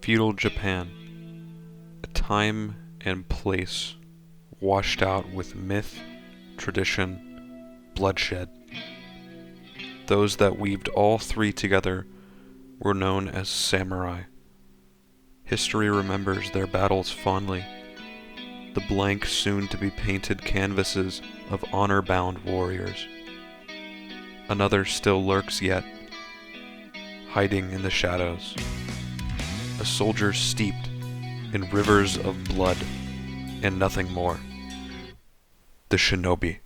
Feudal Japan, a time and place washed out with myth, tradition, bloodshed. Those that weaved all three together were known as samurai. History remembers their battles fondly, the blank soon-to-be painted canvases of honor-bound warriors. Another still lurks yet, hiding in the shadows. A soldier steeped in rivers of blood and nothing more. The Shinobi.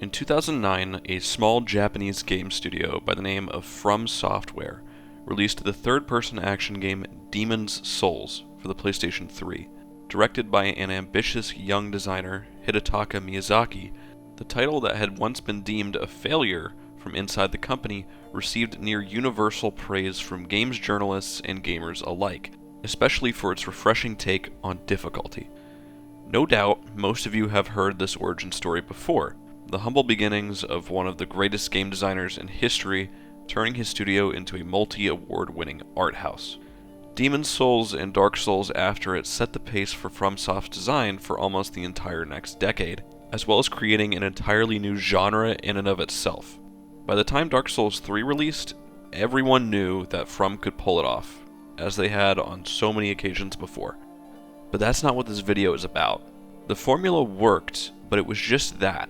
In 2009, a small Japanese game studio by the name of From Software released the third-person action game Demon's Souls for the PlayStation 3. Directed by an ambitious young designer, Hidetaka Miyazaki, the title that had once been deemed a failure from inside the company received near universal praise from games journalists and gamers alike, especially for its refreshing take on difficulty. No doubt, most of you have heard this origin story before. The humble beginnings of one of the greatest game designers in history, turning his studio into a multi-award-winning art house. Demon's Souls and Dark Souls after it set the pace for FromSoft's design for almost the entire next decade, as well as creating an entirely new genre in and of itself. By the time Dark Souls 3 released, everyone knew that From could pull it off, as they had on so many occasions before. But that's not what this video is about. The formula worked, but it was just that.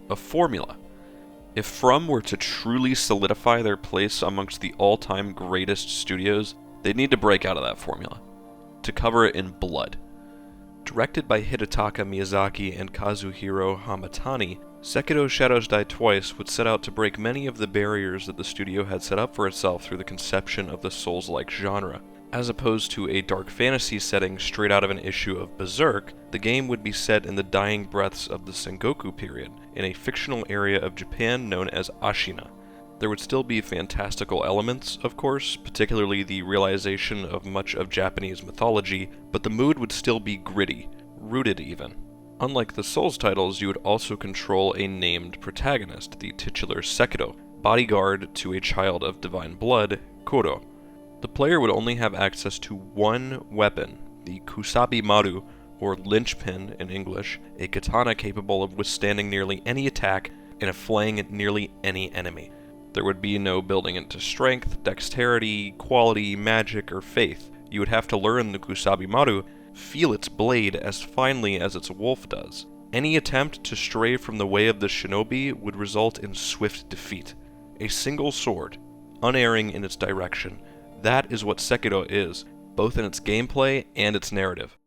A formula. If From were to truly solidify their place amongst the all-time greatest studios, they'd need to break out of that formula, to cover it in blood. Directed by Hidetaka Miyazaki and Kazuhiro Hamatani, Sekiro Shadows Die Twice would set out to break many of the barriers that the studio had set up for itself through the conception of the Souls-like genre. As opposed to a dark fantasy setting straight out of an issue of Berserk, the game would be set in the dying breaths of the Sengoku period, in a fictional area of Japan known as Ashina. There would still be fantastical elements, of course, particularly the realization of much of Japanese mythology, but the mood would still be gritty, rooted even. Unlike the Souls titles, you would also control a named protagonist, the titular Sekiro, bodyguard to a child of divine blood, Kuro. The player would only have access to one weapon, the Kusabi Maru, or linchpin in English, a katana capable of withstanding nearly any attack and of flaying nearly any enemy. There would be no building into strength, dexterity, quality, magic, or faith. You would have to learn the Kusabi Maru, feel its blade as finely as its wolf does. Any attempt to stray from the way of the shinobi would result in swift defeat. A single sword, unerring in its direction. That is what Sekiro is, both in its gameplay and its narrative.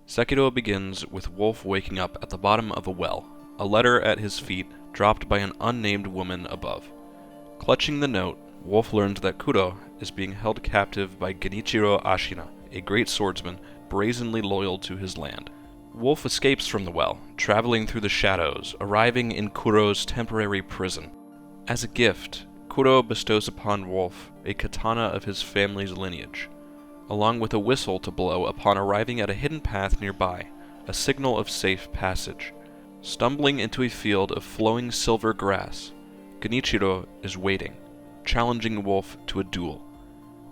Sekiro begins with Wolf waking up at the bottom of a well, a letter at his feet dropped by an unnamed woman above. Clutching the note, Wolf learns that Kuro is being held captive by Genichiro Ashina, a great swordsman brazenly loyal to his land. Wolf escapes from the well, traveling through the shadows, arriving in Kuro's temporary prison. As a gift, Kuro bestows upon Wolf a katana of his family's lineage, along with a whistle to blow upon arriving at a hidden path nearby, a signal of safe passage. Stumbling into a field of flowing silver grass, Genichiro is waiting, challenging Wolf to a duel.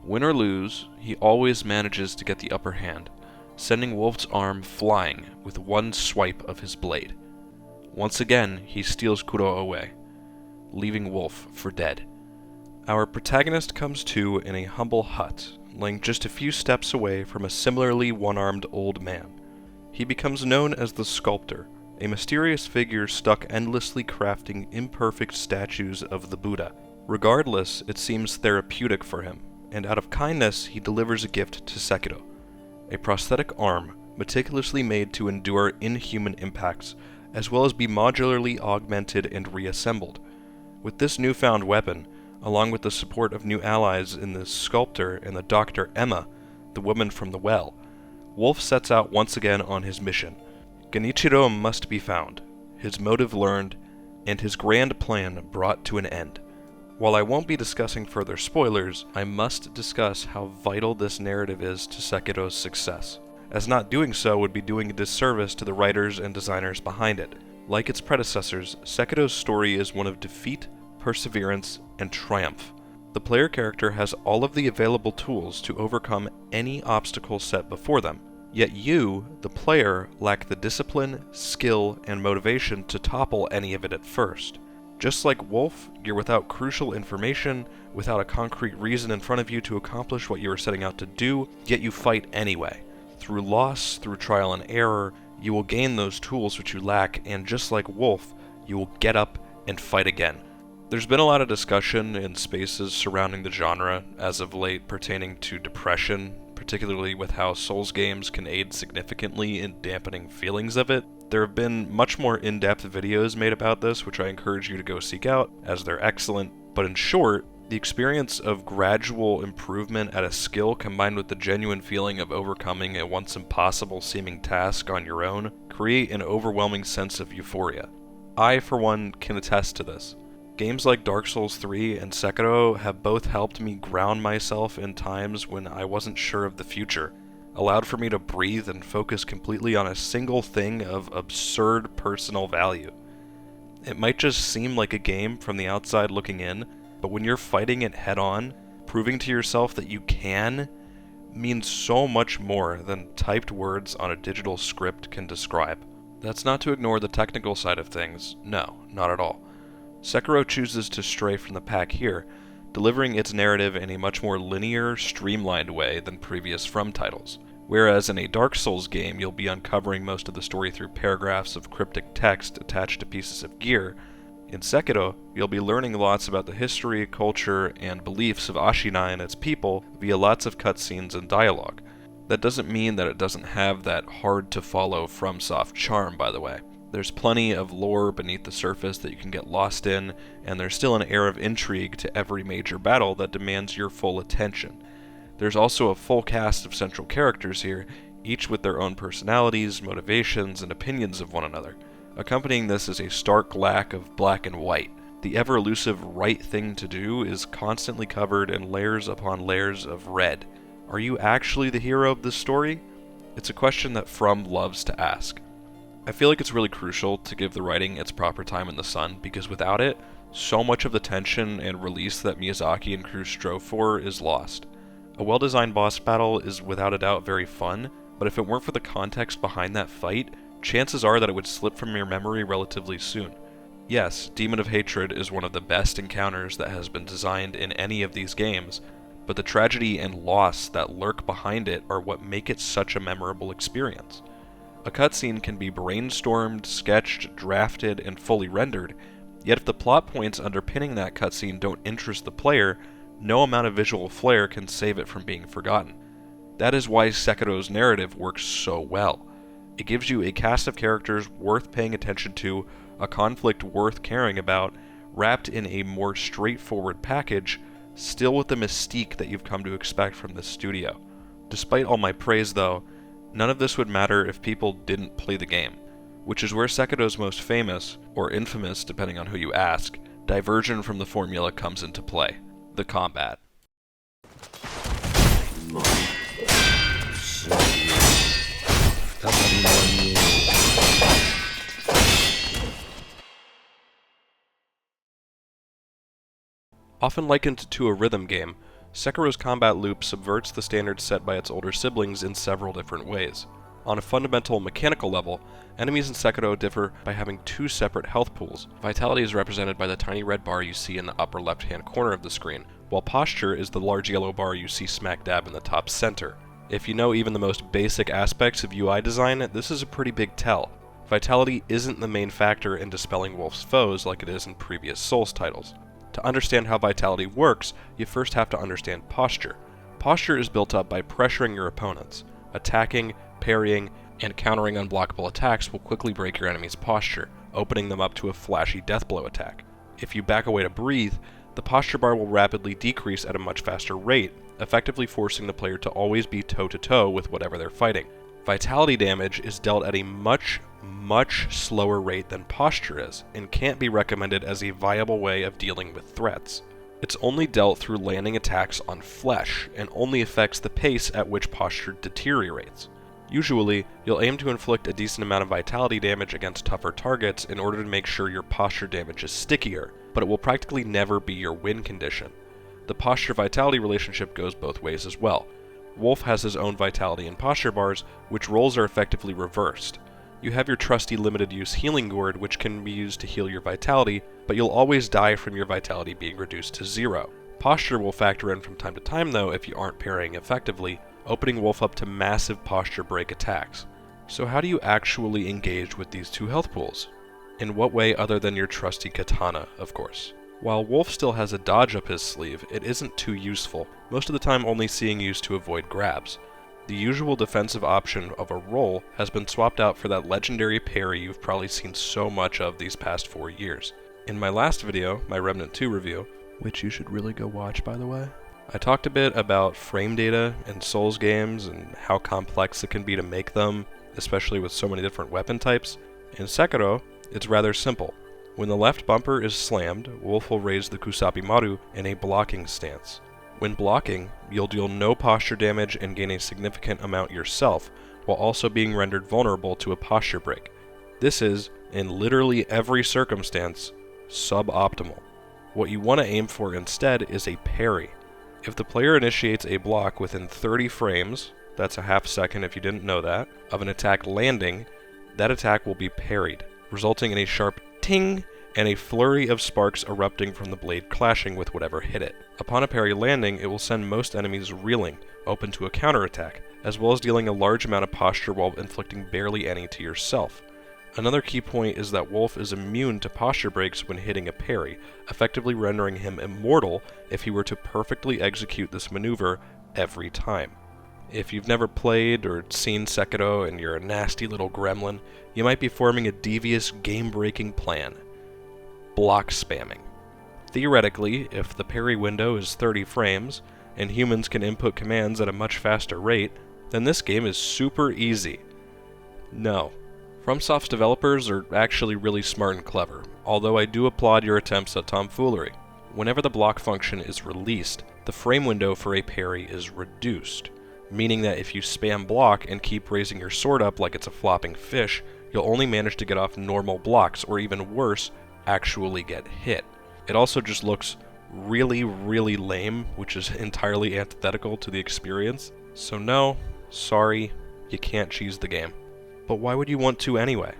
Win or lose, he always manages to get the upper hand, sending Wolf's arm flying with one swipe of his blade. Once again, he steals Kuro away, leaving Wolf for dead. Our protagonist comes to in a humble hut, lying just a few steps away from a similarly one-armed old man. He becomes known as the Sculptor, a mysterious figure stuck endlessly crafting imperfect statues of the Buddha. Regardless, it seems therapeutic for him, and out of kindness, he delivers a gift to Sekiro, a prosthetic arm meticulously made to endure inhuman impacts, as well as be modularly augmented and reassembled. With this newfound weapon, along with the support of new allies in the sculptor and the Dr. Emma, the woman from the well, Wolf sets out once again on his mission. Genichiro must be found, his motive learned, and his grand plan brought to an end. While I won't be discussing further spoilers, I must discuss how vital this narrative is to Sekiro's success, as not doing so would be doing a disservice to the writers and designers behind it. Like its predecessors, Sekiro's story is one of defeat, perseverance, and triumph. The player character has all of the available tools to overcome any obstacle set before them, yet you, the player, lack the discipline, skill, and motivation to topple any of it at first. Just like Wolf, you're without crucial information, without a concrete reason in front of you to accomplish what you are setting out to do, yet you fight anyway. Through loss, through trial and error, you will gain those tools which you lack, and just like Wolf, you will get up and fight again. There's been a lot of discussion in spaces surrounding the genre as of late pertaining to depression, particularly with how Souls games can aid significantly in dampening feelings of it. There have been much more in-depth videos made about this, which I encourage you to go seek out, as they're excellent. But in short, the experience of gradual improvement at a skill combined with the genuine feeling of overcoming a once impossible seeming task on your own create an overwhelming sense of euphoria. I, for one, can attest to this. Games like Dark Souls 3 and Sekiro have both helped me ground myself in times when I wasn't sure of the future, allowed for me to breathe and focus completely on a single thing of absurd personal value. It might just seem like a game from the outside looking in, but when you're fighting it head-on, proving to yourself that you can means so much more than typed words on a digital script can describe. That's not to ignore the technical side of things. No, not at all. Sekiro chooses to stray from the pack here, delivering its narrative in a much more linear, streamlined way than previous From titles. Whereas in a Dark Souls game, you'll be uncovering most of the story through paragraphs of cryptic text attached to pieces of gear, in Sekiro, you'll be learning lots about the history, culture, and beliefs of Ashina and its people via lots of cutscenes and dialogue. That doesn't mean that it doesn't have that hard-to-follow FromSoft charm, by the way. There's plenty of lore beneath the surface that you can get lost in, and there's still an air of intrigue to every major battle that demands your full attention. There's also a full cast of central characters here, each with their own personalities, motivations, and opinions of one another. Accompanying this is a stark lack of black and white. The ever-elusive right thing to do is constantly covered in layers upon layers of red. Are you actually the hero of this story? It's a question that From loves to ask. I feel like it's really crucial to give the writing its proper time in the sun, because without it, so much of the tension and release that Miyazaki and crew strove for is lost. A well-designed boss battle is without a doubt very fun, but if it weren't for the context behind that fight, chances are that it would slip from your memory relatively soon. Yes, Demon of Hatred is one of the best encounters that has been designed in any of these games, but the tragedy and loss that lurk behind it are what make it such a memorable experience. A cutscene can be brainstormed, sketched, drafted, and fully rendered, yet if the plot points underpinning that cutscene don't interest the player, no amount of visual flair can save it from being forgotten. That is why Sekiro's narrative works so well. It gives you a cast of characters worth paying attention to, a conflict worth caring about, wrapped in a more straightforward package, still with the mystique that you've come to expect from this studio. Despite all my praise though, none of this would matter if people didn't play the game, which is where Sekiro's most famous, or infamous depending on who you ask, diversion from the formula comes into play: the combat. Often likened to a rhythm game, Sekiro's combat loop subverts the standards set by its older siblings in several different ways. On a fundamental mechanical level, enemies in Sekiro differ by having two separate health pools. Vitality is represented by the tiny red bar you see in the upper left-hand corner of the screen, while posture is the large yellow bar you see smack dab in the top center. If you know even the most basic aspects of UI design, this is a pretty big tell. Vitality isn't the main factor in dispelling Wolf's foes like it is in previous Souls titles. To understand how vitality works, you first have to understand posture. Posture is built up by pressuring your opponents. Attacking, parrying, and countering unblockable attacks will quickly break your enemy's posture, opening them up to a flashy death blow attack. If you back away to breathe, the posture bar will rapidly decrease at a much faster rate, effectively forcing the player to always be toe-to-toe with whatever they're fighting. Vitality damage is dealt at a much slower rate than posture is, and can't be recommended as a viable way of dealing with threats. It's only dealt through landing attacks on flesh, and only affects the pace at which posture deteriorates. Usually, you'll aim to inflict a decent amount of vitality damage against tougher targets in order to make sure your posture damage is stickier, but it will practically never be your win condition. The posture-vitality relationship goes both ways as well. Wolf has his own vitality and posture bars, which roles are effectively reversed. You have your trusty limited-use healing gourd, which can be used to heal your vitality, but you'll always die from your vitality being reduced to 0. Posture will factor in from time to time though if you aren't parrying effectively, opening Wolf up to massive posture break attacks. So how do you actually engage with these two health pools? In what way other than your trusty katana, of course. While Wolf still has a dodge up his sleeve, it isn't too useful, most of the time only seeing used to avoid grabs. The usual defensive option of a roll has been swapped out for that legendary parry you've probably seen so much of these past 4 years. In my last video, my Remnant 2 review, which you should really go watch by the way, I talked a bit about frame data in Souls games and how complex it can be to make them, especially with so many different weapon types. In Sekiro, it's rather simple. When the left bumper is slammed, Wolf will raise the Kusabi Maru in a blocking stance. When blocking, you'll deal no posture damage and gain a significant amount yourself, while also being rendered vulnerable to a posture break. This is, in literally every circumstance, suboptimal. What you want to aim for instead is a parry. If the player initiates a block within 30 frames, that's a half second if you didn't know that, of an attack landing, that attack will be parried, resulting in a sharp ting and a flurry of sparks erupting from the blade clashing with whatever hit it. Upon a parry landing, it will send most enemies reeling, open to a counterattack, as well as dealing a large amount of posture while inflicting barely any to yourself. Another key point is that Wolf is immune to posture breaks when hitting a parry, effectively rendering him immortal if he were to perfectly execute this maneuver every time. If you've never played or seen Sekiro and you're a nasty little gremlin, you might be forming a devious, game-breaking plan. Block spamming. Theoretically, if the parry window is 30 frames, and humans can input commands at a much faster rate, then this game is super easy. No. FromSoft's developers are actually really smart and clever, although I do applaud your attempts at tomfoolery. Whenever the block function is released, the frame window for a parry is reduced, meaning that if you spam block and keep raising your sword up like it's a flopping fish, you'll only manage to get off normal blocks, or even worse, actually get hit. It also just looks really lame, which is entirely antithetical to the experience. So no, sorry, you can't cheese the game. But why would you want to anyway?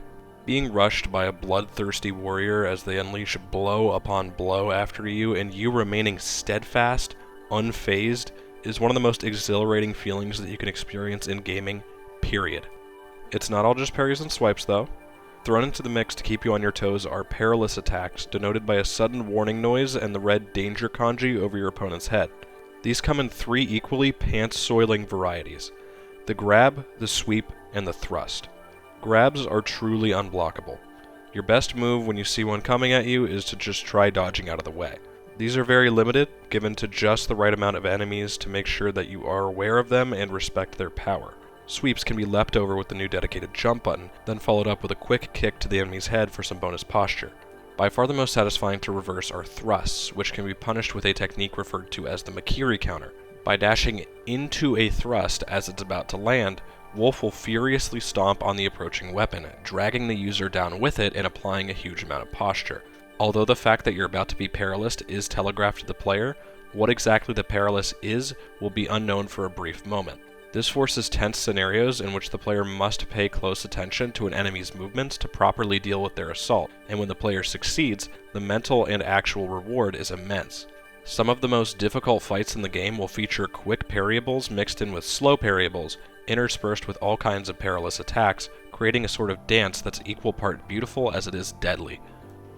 Being rushed by a bloodthirsty warrior as they unleash blow upon blow after you, and you remaining steadfast, unfazed, is one of the most exhilarating feelings that you can experience in gaming, period. It's not all just parries and swipes though. Thrown into the mix to keep you on your toes are perilous attacks, denoted by a sudden warning noise and the red danger kanji over your opponent's head. These come in 3 equally pants-soiling varieties: the grab, the sweep, and the thrust. Grabs are truly unblockable. Your best move when you see one coming at you is to just try dodging out of the way. These are very limited, given to just the right amount of enemies to make sure that you are aware of them and respect their power. Sweeps can be leapt over with the new dedicated jump button, then followed up with a quick kick to the enemy's head for some bonus posture. By far the most satisfying to reverse are thrusts, which can be punished with a technique referred to as the Makiri counter. By dashing into a thrust as it's about to land, Wolf will furiously stomp on the approaching weapon, dragging the user down with it and applying a huge amount of posture. Although the fact that you're about to be perilous is telegraphed to the player, what exactly the perilous is will be unknown for a brief moment. This forces tense scenarios in which the player must pay close attention to an enemy's movements to properly deal with their assault, and when the player succeeds, the mental and actual reward is immense. Some of the most difficult fights in the game will feature quick parryables mixed in with slow parryables, interspersed with all kinds of perilous attacks, creating a sort of dance that's equal part beautiful as it is deadly.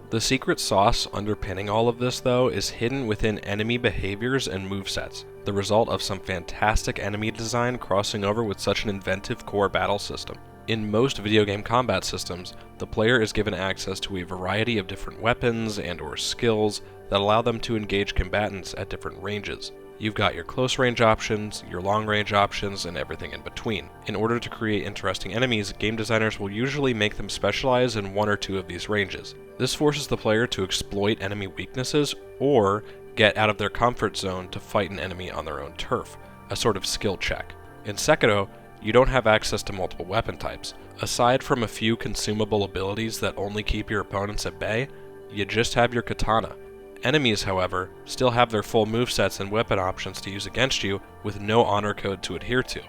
The secret sauce underpinning all of this, though, is hidden within enemy behaviors and movesets, the result of some fantastic enemy design crossing over with such an inventive core battle system. In most video game combat systems, the player is given access to a variety of different weapons and/or skills that allow them to engage combatants at different ranges. You've got your close range options, your long range options, and everything in between. In order to create interesting enemies, game designers will usually make them specialize in one or two of these ranges. This forces the player to exploit enemy weaknesses or get out of their comfort zone to fight an enemy on their own turf, a sort of skill check. In Sekiro, you don't have access to multiple weapon types. Aside from a few consumable abilities that only keep your opponents at bay, you just have your katana. Enemies, however, still have their full movesets and weapon options to use against you with no honor code to adhere to.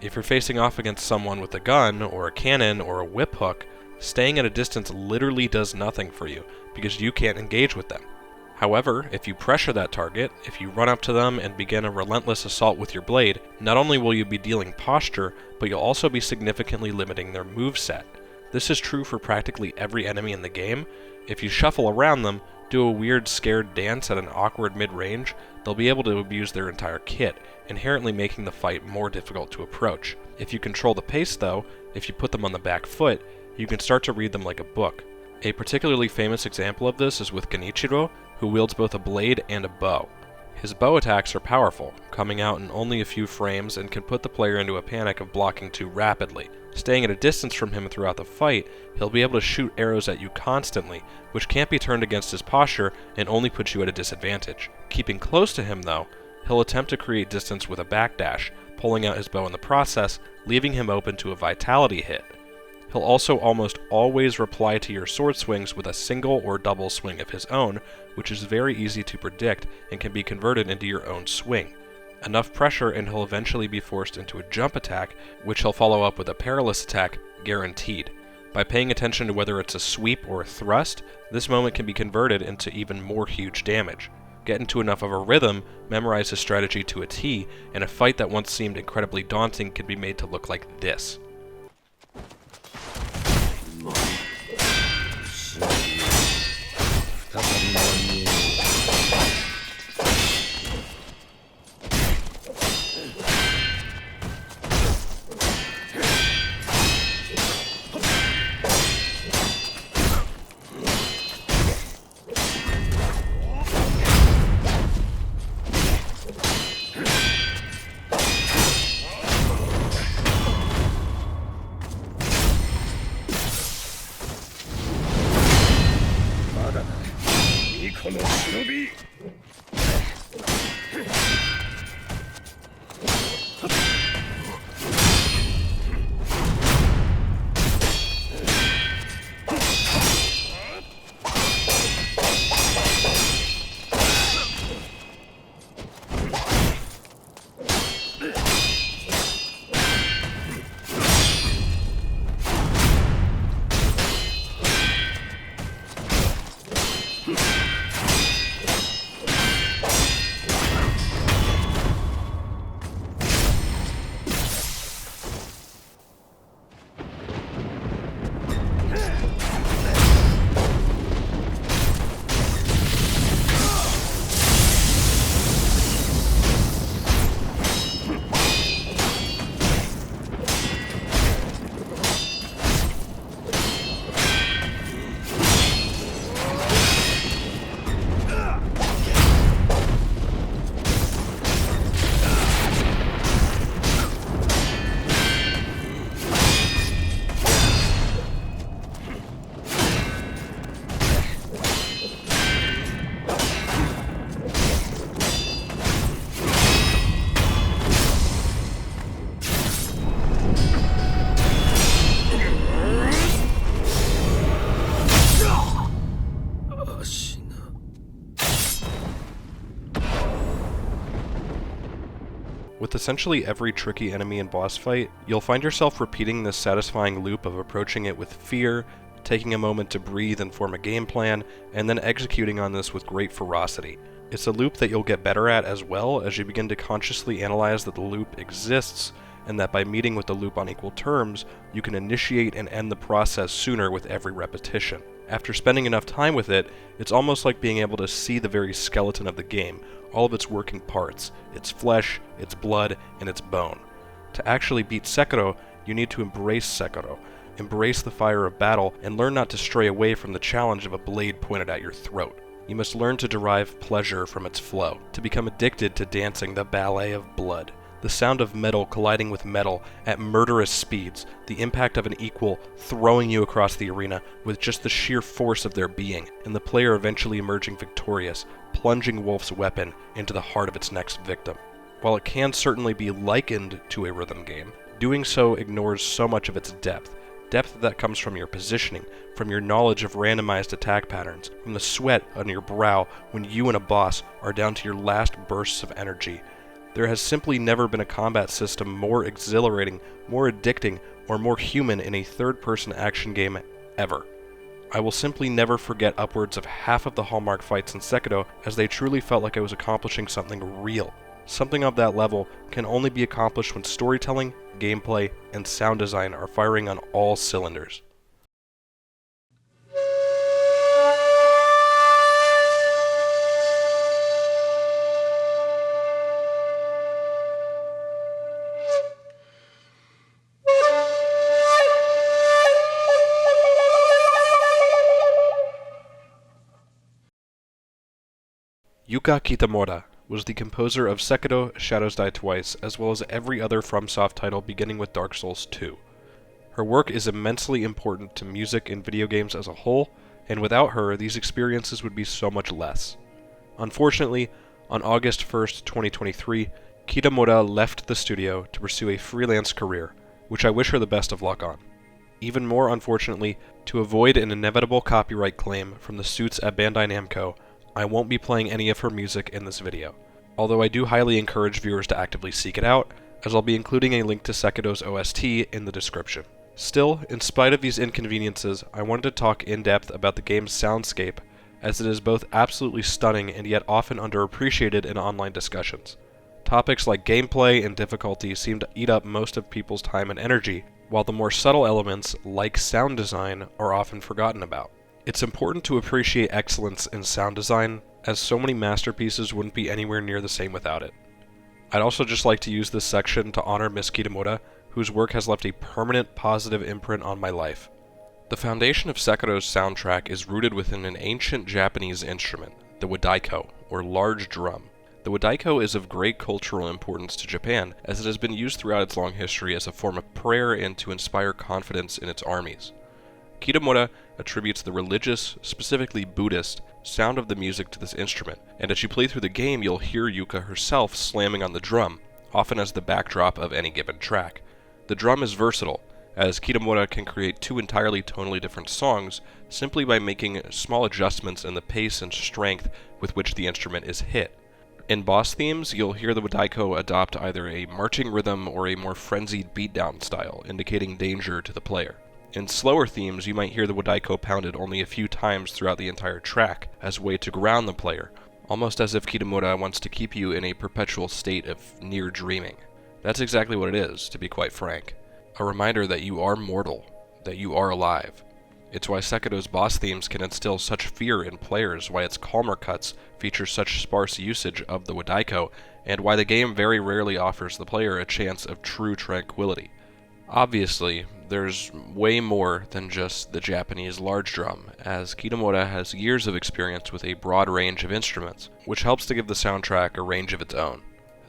If you're facing off against someone with a gun, or a cannon, or a whip hook, staying at a distance literally does nothing for you because you can't engage with them. However, if you pressure that target, if you run up to them and begin a relentless assault with your blade, not only will you be dealing posture, but you'll also be significantly limiting their moveset. This is true for practically every enemy in the game. If you shuffle around them, do a weird scared dance at an awkward mid-range, they'll be able to abuse their entire kit, inherently making the fight more difficult to approach. If you control the pace though, if you put them on the back foot, you can start to read them like a book. A particularly famous example of this is with Genichiro, who wields both a blade and a bow. His bow attacks are powerful, coming out in only a few frames and can put the player into a panic of blocking too rapidly. Staying at a distance from him throughout the fight, he'll be able to shoot arrows at you constantly, which can't be turned against his posture and only puts you at a disadvantage. Keeping close to him though, he'll attempt to create distance with a backdash, pulling out his bow in the process, leaving him open to a vitality hit. He'll also almost always reply to your sword swings with a single or double swing of his own, which is very easy to predict and can be converted into your own swing. Enough pressure and he'll eventually be forced into a jump attack, which he'll follow up with a perilous attack, guaranteed. By paying attention to whether it's a sweep or a thrust, this moment can be converted into even more huge damage. Get into enough of a rhythm, memorize his strategy to a T, and a fight that once seemed incredibly daunting can be made to look like this. Shinobi! With essentially every tricky enemy and boss fight, you'll find yourself repeating this satisfying loop of approaching it with fear, taking a moment to breathe and form a game plan, and then executing on this with great ferocity. It's a loop that you'll get better at as well as you begin to consciously analyze that the loop exists, and that by meeting with the loop on equal terms, you can initiate and end the process sooner with every repetition. After spending enough time with it, it's almost like being able to see the very skeleton of the game, all of its working parts, its flesh, its blood, and its bone. To actually beat Sekiro, you need to embrace Sekiro, embrace the fire of battle, and learn not to stray away from the challenge of a blade pointed at your throat. You must learn to derive pleasure from its flow, to become addicted to dancing the Ballet of Blood. The sound of metal colliding with metal at murderous speeds, the impact of an equal throwing you across the arena with just the sheer force of their being, and the player eventually emerging victorious, plunging Wolf's weapon into the heart of its next victim. While it can certainly be likened to a rhythm game, doing so ignores so much of its depth that comes from your positioning, from your knowledge of randomized attack patterns, from the sweat on your brow when you and a boss are down to your last bursts of energy. There has simply never been a combat system more exhilarating, more addicting, or more human in a third-person action game ever. I will simply never forget upwards of half of the hallmark fights in Sekiro, as they truly felt like I was accomplishing something real. Something of that level can only be accomplished when storytelling, gameplay, and sound design are firing on all cylinders. Yuka Kitamura was the composer of Sekiro, Shadows Die Twice, as well as every other FromSoft title beginning with Dark Souls 2. Her work is immensely important to music and video games as a whole, and without her, these experiences would be so much less. Unfortunately, on August 1st, 2023, Kitamura left the studio to pursue a freelance career, which I wish her the best of luck on. Even more unfortunately, to avoid an inevitable copyright claim from the suits at Bandai Namco, I won't be playing any of her music in this video, although I do highly encourage viewers to actively seek it out, as I'll be including a link to Sekiro's OST in the description. Still, in spite of these inconveniences, I wanted to talk in depth about the game's soundscape, as it is both absolutely stunning and yet often underappreciated in online discussions. Topics like gameplay and difficulty seem to eat up most of people's time and energy, while the more subtle elements, like sound design, are often forgotten about. It's important to appreciate excellence in sound design, as so many masterpieces wouldn't be anywhere near the same without it. I'd also just like to use this section to honor Miss Kitamura, whose work has left a permanent positive imprint on my life. The foundation of Sekiro's soundtrack is rooted within an ancient Japanese instrument, the wadaiko, or large drum. The wadaiko is of great cultural importance to Japan, as it has been used throughout its long history as a form of prayer and to inspire confidence in its armies. Kitamura attributes the religious, specifically Buddhist, sound of the music to this instrument, and as you play through the game you'll hear Yuka herself slamming on the drum, often as the backdrop of any given track. The drum is versatile, as Kitamura can create two entirely tonally different songs simply by making small adjustments in the pace and strength with which the instrument is hit. In boss themes, you'll hear the wadaiko adopt either a marching rhythm or a more frenzied beatdown style, indicating danger to the player. In slower themes, you might hear the wadaiko pounded only a few times throughout the entire track, as a way to ground the player, almost as if Kitamura wants to keep you in a perpetual state of near dreaming. That's exactly what it is, to be quite frank. A reminder that you are mortal, that you are alive. It's why Sekiro's boss themes can instill such fear in players, why its calmer cuts feature such sparse usage of the wadaiko, and why the game very rarely offers the player a chance of true tranquility. Obviously, there's way more than just the Japanese large drum, as Kitamura has years of experience with a broad range of instruments, which helps to give the soundtrack a range of its own.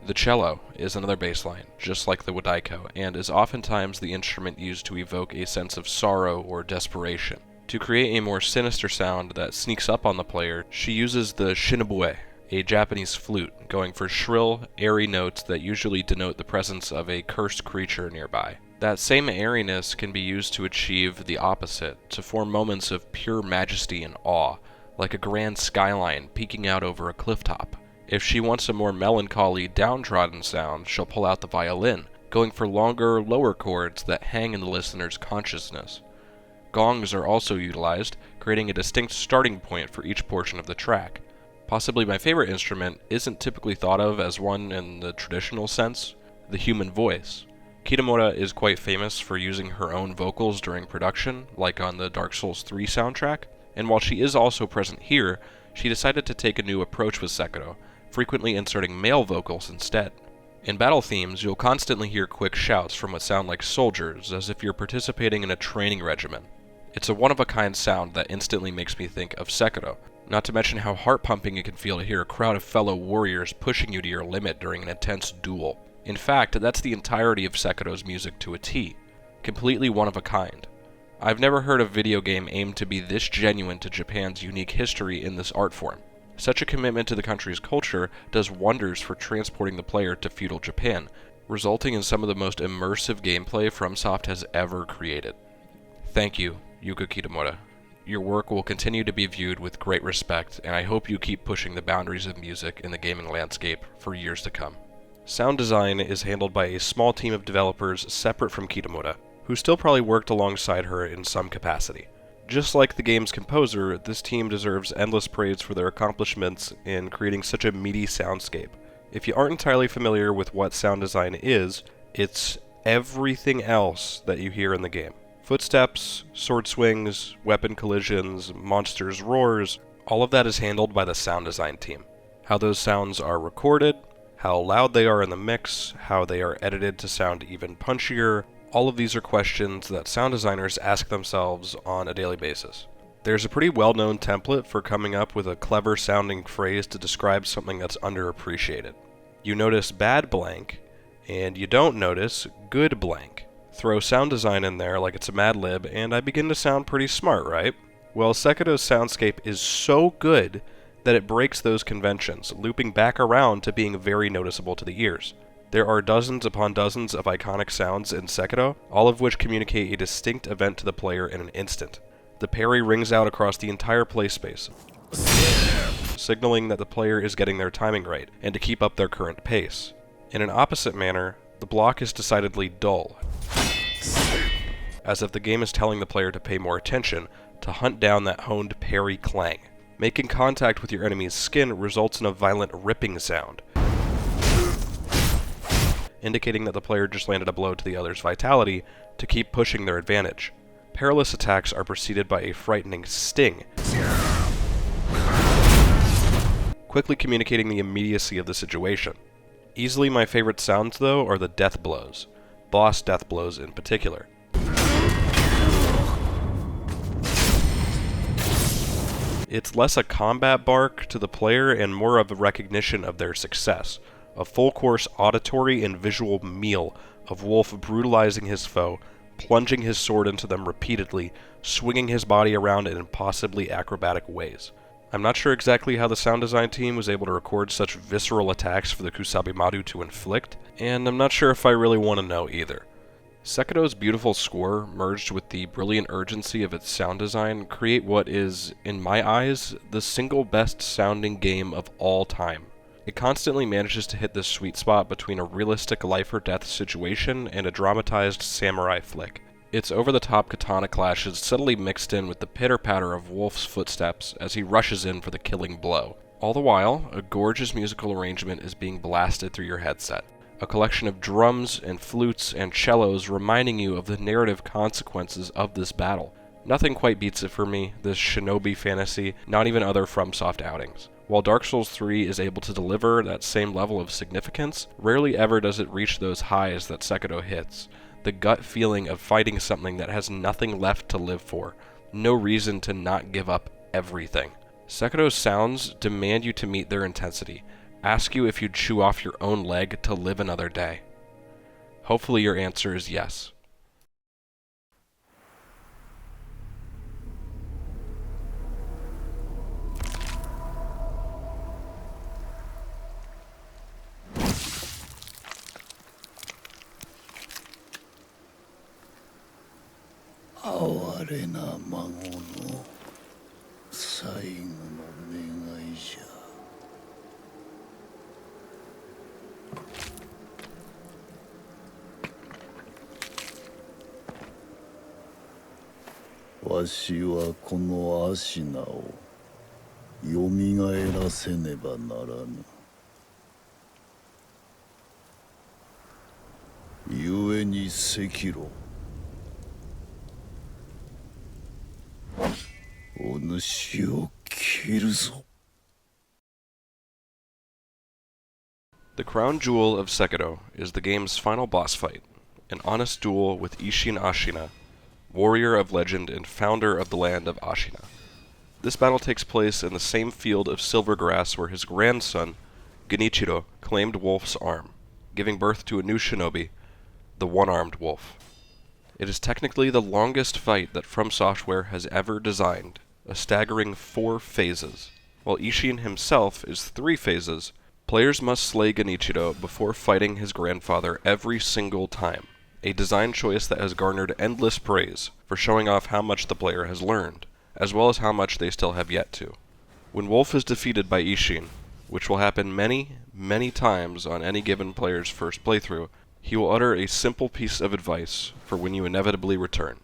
The cello is another bass line, just like the wadaiko, and is oftentimes the instrument used to evoke a sense of sorrow or desperation. To create a more sinister sound that sneaks up on the player, she uses the Shinobi, a Japanese flute, going for shrill, airy notes that usually denote the presence of a cursed creature nearby. That same airiness can be used to achieve the opposite, to form moments of pure majesty and awe, like a grand skyline peeking out over a clifftop. If she wants a more melancholy, downtrodden sound, she'll pull out the violin, going for longer, lower chords that hang in the listener's consciousness. Gongs are also utilized, creating a distinct starting point for each portion of the track. Possibly my favorite instrument isn't typically thought of as one in the traditional sense, the human voice. Kitamura is quite famous for using her own vocals during production, like on the Dark Souls 3 soundtrack, And while she is also present here, she decided to take a new approach with Sekiro, frequently inserting male vocals instead. In battle themes, you'll constantly hear quick shouts from what sound like soldiers, as if you're participating in a training regimen. It's a one-of-a-kind sound that instantly makes me think of Sekiro, not to mention how heart-pumping it can feel to hear a crowd of fellow warriors pushing you to your limit during an intense duel. In fact, that's the entirety of Sekiro's music to a T. Completely one of a kind. I've never heard a video game aimed to be this genuine to Japan's unique history in this art form. Such a commitment to the country's culture does wonders for transporting the player to feudal Japan, resulting in some of the most immersive gameplay FromSoft has ever created. Thank you, Yuka Kitamura. Your work will continue to be viewed with great respect, and I hope you keep pushing the boundaries of music in the gaming landscape for years to come. Sound design is handled by a small team of developers separate from Kitamura, who still probably worked alongside her in some capacity. Just like the game's composer, this team deserves endless praise for their accomplishments in creating such a meaty soundscape. If you aren't entirely familiar with what sound design is, it's everything else that you hear in the game. Footsteps, sword swings, weapon collisions, monsters' roars, all of that is handled by the sound design team. How those sounds are recorded, how loud they are in the mix, how they are edited to sound even punchier, all of these are questions that sound designers ask themselves on a daily basis. There's a pretty well-known template for coming up with a clever-sounding phrase to describe something that's underappreciated. You notice bad blank, and you don't notice good blank. Throw sound design in there like it's a Mad Lib, and I begin to sound pretty smart, right? Well, Sekiro's soundscape is so good that it breaks those conventions, looping back around to being very noticeable to the ears. There are dozens upon dozens of iconic sounds in Sekiro, all of which communicate a distinct event to the player in an instant. The parry rings out across the entire play space, signaling that the player is getting their timing right, and to keep up their current pace. In an opposite manner, the block is decidedly dull, as if the game is telling the player to pay more attention, to hunt down that honed parry clang. Making contact with your enemy's skin results in a violent ripping sound, indicating that the player just landed a blow to the other's vitality to keep pushing their advantage. Perilous attacks are preceded by a frightening sting, quickly communicating the immediacy of the situation. Easily my favorite sounds, though, are the death blows, boss death blows in particular. It's less a combat bark to the player and more of a recognition of their success. A full-course auditory and visual meal of Wolf brutalizing his foe, plunging his sword into them repeatedly, swinging his body around in impossibly acrobatic ways. I'm not sure exactly how the sound design team was able to record such visceral attacks for the Kusabimaru to inflict, and I'm not sure if I really want to know either. Sekiro's beautiful score, merged with the brilliant urgency of its sound design, create what is, in my eyes, the single best sounding game of all time. It constantly manages to hit this sweet spot between a realistic life-or-death situation and a dramatized samurai flick. Its over-the-top katana clashes subtly mixed in with the pitter-patter of Wolf's footsteps as he rushes in for the killing blow. All the while, a gorgeous musical arrangement is being blasted through your headset. A collection of drums and flutes and cellos reminding you of the narrative consequences of this battle. Nothing quite beats it for me, this Shinobi fantasy, not even other FromSoft outings. While Dark Souls 3 is able to deliver that same level of significance, rarely ever does it reach those highs that Sekiro hits. The gut feeling of fighting something that has nothing left to live for. No reason to not give up everything. Sekiro's sounds demand you to meet their intensity. Ask you if you'd chew off your own leg to live another day. Hopefully your answer is yes. 主を切るぞ。 The crown jewel of Sekiro is the game's final boss fight, an honest duel with Isshin Ashina, warrior of legend and founder of the land of Ashina. This battle takes place in the same field of silver grass where his grandson, Genichiro, claimed Wolf's arm, giving birth to a new shinobi, the one-armed wolf. It is technically the longest fight that From Software has ever designed, a staggering 4 phases. While Isshin himself is 3 phases, players must slay Genichiro before fighting his grandfather every single time, a design choice that has garnered endless praise for showing off how much the player has learned, as well as how much they still have yet to. When Wolf is defeated by Isshin, which will happen many, many times on any given player's first playthrough, he will utter a simple piece of advice for when you inevitably return.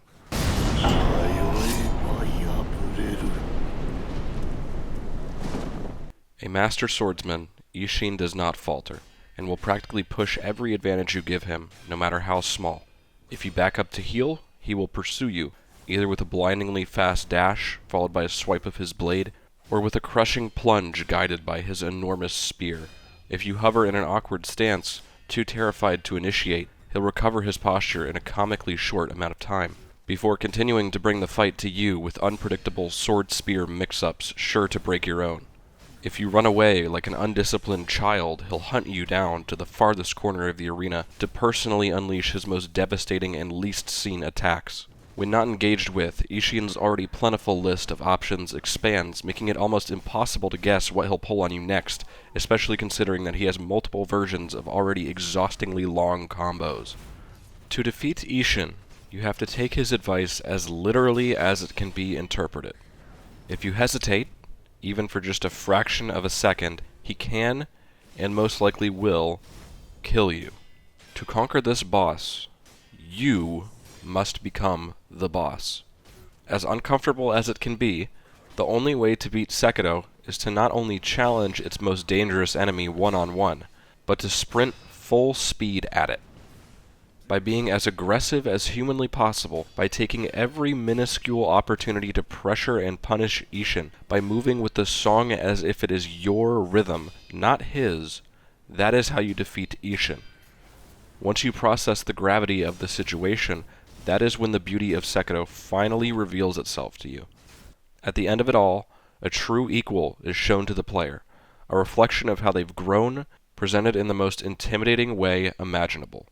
A master swordsman, Isshin does not falter, and will practically push every advantage you give him, no matter how small. If you back up to heal, he will pursue you, either with a blindingly fast dash, followed by a swipe of his blade, or with a crushing plunge guided by his enormous spear. If you hover in an awkward stance, too terrified to initiate, he'll recover his posture in a comically short amount of time, before continuing to bring the fight to you with unpredictable sword-spear mix-ups sure to break your own. If you run away like an undisciplined child, he'll hunt you down to the farthest corner of the arena to personally unleash his most devastating and least seen attacks. When not engaged with, Isshin's already plentiful list of options expands, making it almost impossible to guess what he'll pull on you next, especially considering that he has multiple versions of already exhaustingly long combos. To defeat Isshin, you have to take his advice as literally as it can be interpreted. If you hesitate, even for just a fraction of a second, he can, and most likely will, kill you. To conquer this boss, you must become the boss. As uncomfortable as it can be, the only way to beat Sekiro is to not only challenge its most dangerous enemy one-on-one, but to sprint full speed at it. By being as aggressive as humanly possible, by taking every minuscule opportunity to pressure and punish Isshin, by moving with the song as if it is your rhythm, not his, that is how you defeat Isshin. Once you process the gravity of the situation, that is when the beauty of Sekiro finally reveals itself to you. At the end of it all, a true equal is shown to the player, a reflection of how they've grown, presented in the most intimidating way imaginable.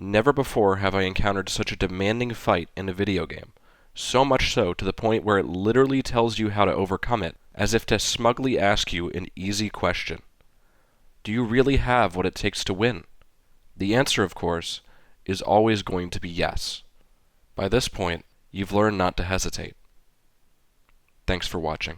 Never before have I encountered such a demanding fight in a video game, so much so to the point where it literally tells you how to overcome it, as if to smugly ask you an easy question. Do you really have what it takes to win? The answer, of course, is always going to be yes. By this point, you've learned not to hesitate. Thanks for watching.